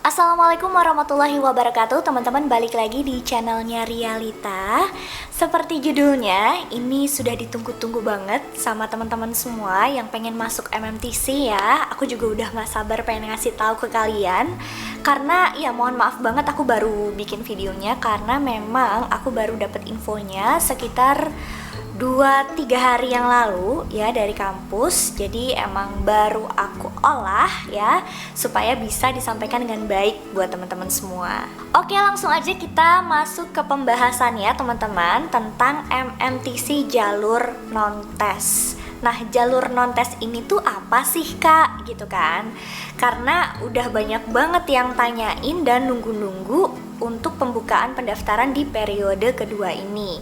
Assalamualaikum warahmatullahi wabarakatuh. Teman-teman, balik lagi di channelnya Rialita. Seperti judulnya, ini sudah ditunggu-tunggu banget sama teman-teman semua yang pengen masuk MMTC ya. Aku juga udah gak sabar pengen ngasih tahu ke kalian. Karena ya mohon maaf banget aku baru bikin videonya, karena memang aku baru dapat infonya sekitar 2-3 hari yang lalu ya dari kampus. Jadi emang baru aku olah ya supaya bisa disampaikan dengan baik buat teman-teman semua. Oke, langsung aja kita masuk ke pembahasan ya teman-teman tentang MMTC jalur non-tes. Nah, jalur non-tes ini tuh apa sih kak? Gitu kan. Karena udah banyak banget yang tanyain dan nunggu-nunggu untuk pembukaan pendaftaran di periode kedua ini.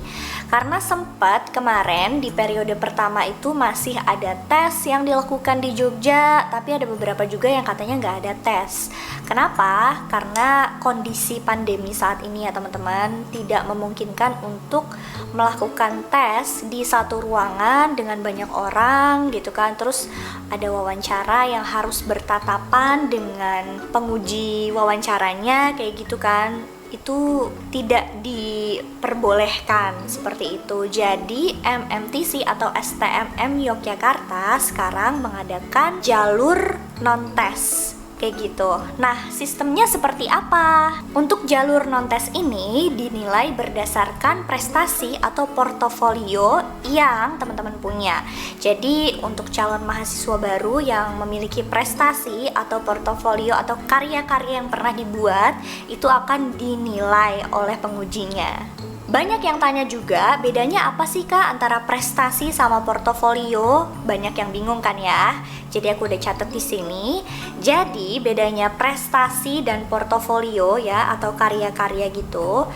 Karena sempat kemarin di periode pertama itu masih ada tes yang dilakukan di Jogja, tapi ada beberapa juga yang katanya nggak ada tes. Kenapa? Karena kondisi pandemi saat ini ya teman-teman tidak memungkinkan untuk melakukan tes di satu ruangan dengan banyak orang gitu kan. Terus ada wawancara yang harus bertatapan dengan penguji wawancaranya kayak gitu kan. Itu tidak diperbolehkan seperti itu. Jadi MMTC atau STMM Yogyakarta sekarang mengadakan jalur non-tes kayak gitu. Nah, sistemnya seperti apa? Untuk jalur non-tes ini dinilai berdasarkan prestasi atau portofolio yang teman-teman punya. Jadi, untuk calon mahasiswa baru yang memiliki prestasi atau portofolio atau karya-karya yang pernah dibuat, itu akan dinilai oleh pengujinya. Banyak yang tanya juga, bedanya apa sih kak antara prestasi sama portofolio? Banyak yang bingung kan ya? Jadi aku udah catat di sini. Jadi bedanya prestasi dan portofolio ya atau karya-karya gitu.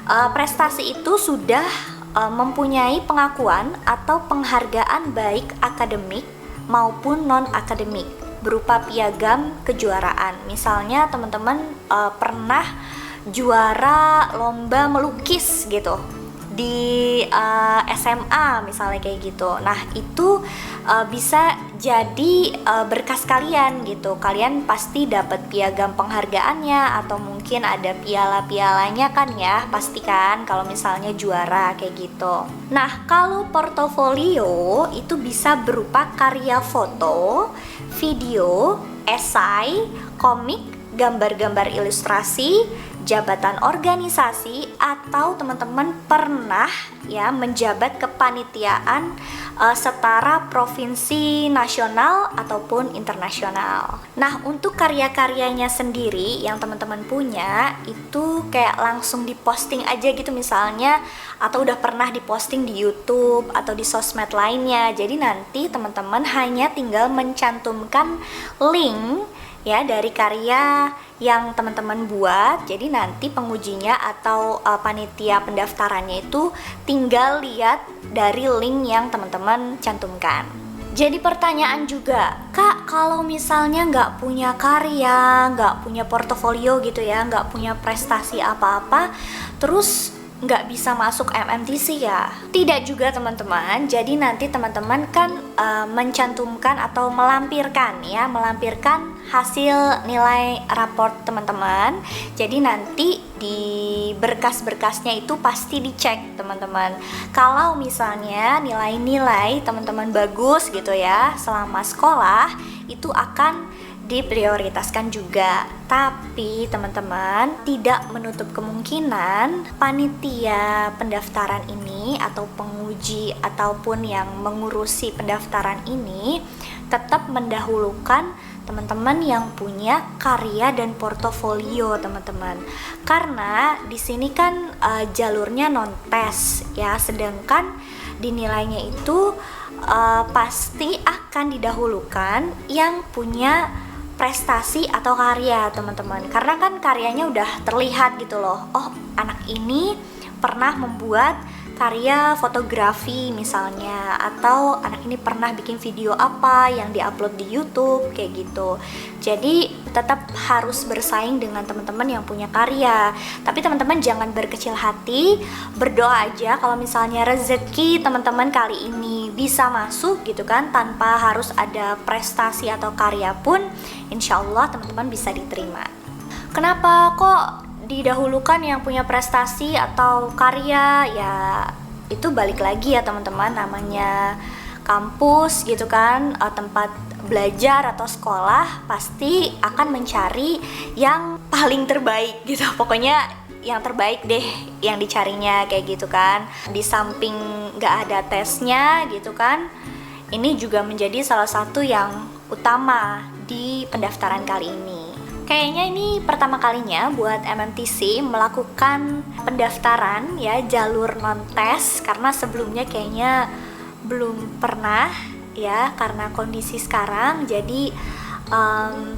Prestasi itu sudah mempunyai pengakuan atau penghargaan baik akademik maupun non-akademik berupa piagam kejuaraan. Misalnya teman-teman pernah juara lomba melukis gitu di SMA misalnya kayak gitu. Nah itu bisa jadi berkas kalian gitu. Kalian pasti dapat piagam penghargaannya atau mungkin ada piala-pialanya kan ya, pasti kan kalau misalnya juara kayak gitu. Nah kalau portofolio itu bisa berupa karya foto, video, esai, komik, gambar-gambar ilustrasi, jabatan organisasi, atau teman-teman pernah ya menjabat kepanitiaan setara provinsi nasional ataupun internasional. Nah, untuk karya-karyanya sendiri yang teman-teman punya itu kayak langsung diposting aja gitu misalnya, atau udah pernah diposting di YouTube atau di sosmed lainnya. Jadi nanti teman-teman hanya tinggal mencantumkan link ya dari karya yang teman-teman buat. Jadi nanti pengujinya atau panitia pendaftarannya itu tinggal lihat dari link yang teman-teman cantumkan. Jadi pertanyaan juga, kak kalau misalnya nggak punya karya, nggak punya portofolio gitu ya, nggak punya prestasi apa-apa, terus nggak bisa masuk MMTC ya? Tidak juga teman-teman. Jadi nanti teman-teman kan mencantumkan atau melampirkan hasil nilai raport teman-teman. Jadi nanti di berkas-berkasnya itu pasti dicek teman-teman. Kalau misalnya nilai-nilai teman-teman bagus gitu ya selama sekolah, itu akan diprioritaskan juga. Tapi teman-teman tidak menutup kemungkinan panitia pendaftaran ini atau penguji ataupun yang mengurusi pendaftaran ini tetap mendahulukan teman-teman yang punya karya dan portofolio teman-teman. Karena di sini kan jalurnya non-tes ya, sedangkan dinilainya itu pasti akan didahulukan yang punya prestasi atau karya teman-teman. Karena kan karyanya udah terlihat gitu loh. Oh, anak ini pernah membuat karya fotografi misalnya, atau anak ini pernah bikin video apa yang diupload di YouTube kayak gitu. Jadi tetap harus bersaing dengan teman-teman yang punya karya. Tapi teman-teman jangan berkecil hati, berdoa aja kalau misalnya rezeki teman-teman kali ini bisa masuk gitu kan, tanpa harus ada prestasi atau karya pun, insya Allah teman-teman bisa diterima. Kenapa kok didahulukan yang punya prestasi atau karya? Ya itu balik lagi ya teman-teman, namanya kampus gitu kan, tempat belajar atau sekolah pasti akan mencari yang paling terbaik gitu. Pokoknya yang terbaik deh yang dicarinya kayak gitu kan. Di samping gak ada tesnya gitu kan, ini juga menjadi salah satu yang utama di pendaftaran kali ini. Kayaknya ini pertama kalinya buat MMTC melakukan pendaftaran ya jalur non-tes, karena sebelumnya kayaknya belum pernah ya, karena kondisi sekarang jadi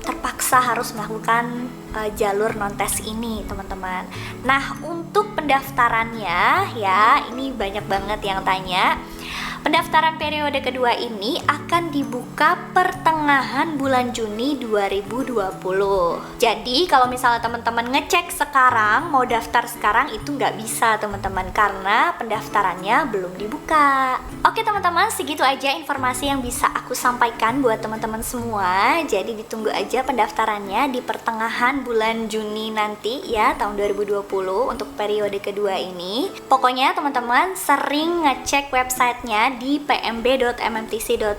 terpaksa harus melakukan jalur non-tes ini teman-teman. Nah untuk pendaftarannya ya, ini banyak banget yang tanya. Pendaftaran periode kedua ini akan dibuka pertengahan bulan Juni 2020. Jadi kalau misalnya teman-teman ngecek sekarang, mau daftar sekarang itu nggak bisa teman-teman, karena pendaftarannya belum dibuka. Oke teman-teman, segitu aja informasi yang bisa aku sampaikan buat teman-teman semua. Jadi ditunggu aja pendaftarannya di pertengahan bulan Juni nanti ya, tahun 2020 untuk periode kedua ini. Pokoknya teman-teman sering ngecek websitenya di pmb.mmtc.ac.id,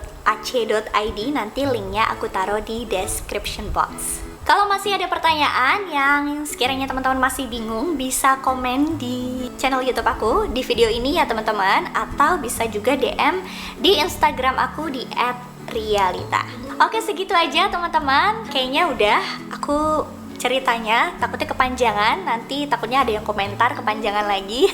nanti linknya aku taruh di description box. Kalau masih ada pertanyaan yang sekiranya teman-teman masih bingung, bisa komen di channel YouTube aku di video ini ya teman-teman, atau bisa juga DM di Instagram aku di @realita. Oke, segitu aja teman-teman. Kayaknya udah aku ceritanya, takutnya kepanjangan, nanti takutnya ada yang komentar kepanjangan lagi.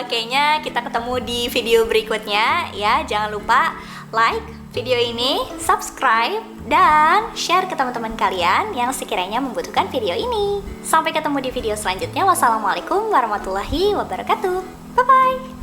Kayaknya kita ketemu di video berikutnya ya. Jangan lupa like video ini, subscribe, dan share ke teman-teman kalian yang sekiranya membutuhkan video ini. Sampai ketemu di video selanjutnya. Wassalamualaikum warahmatullahi wabarakatuh. Bye-bye.